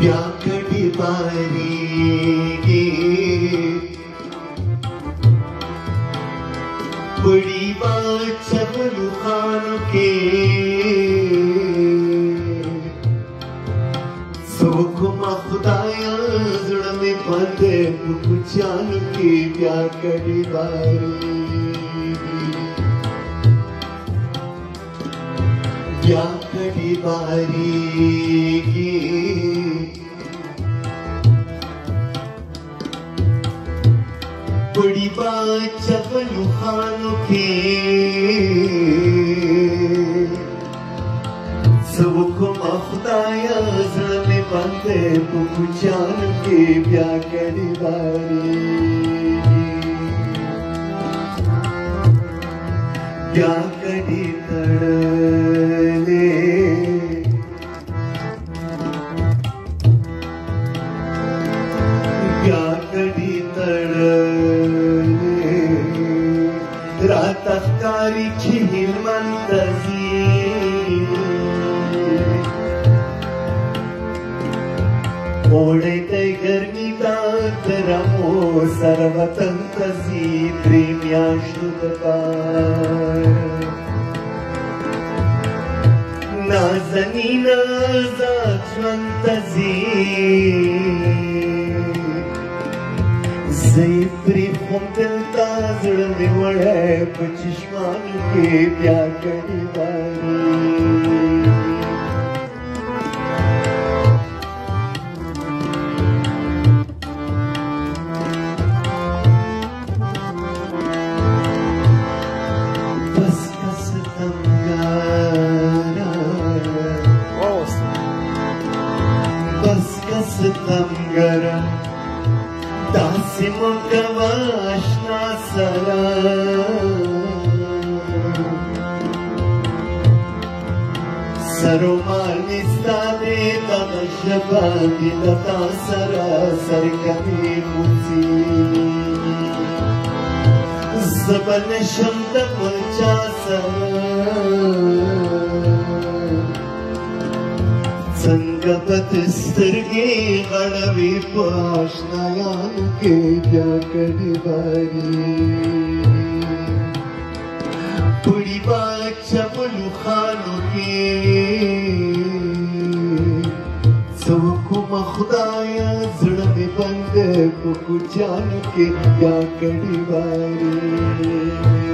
بیا کړي باریږي بڑی بات چبلو خانو کے سوکما خدایا زڑ میں بندے پکچانو کے بیا کڑی باریگی بڑی بات چبلو خانو کے سوکما خدایا زڑ میں بندے پکچانو کے بیا کڑی بیا کڑی تڑلے بیا کڑی تڑلے رات اخکاری چھی ہلمنتزی اوڑے تے گرمی دا درمو سروتن تزی پریمیاشتو دپار نازنین ذات منتزی زی پری خون دلتا زڑ میں وڑے پچشمانو کے بیا کڑی باری ستمگرم داسی مکوا اشنا سرا سرو مال نستا دیتا مشبا دیتا سرا سرکمی موزی زبن شمد ملچا سرا څنګه بد سترګې غړوي په آشنایانو کې بیا کړي باري بڑی بات چبلو خانو کې سوکما خدایا زړه مې بند په کوچانو کې بیا کړي باري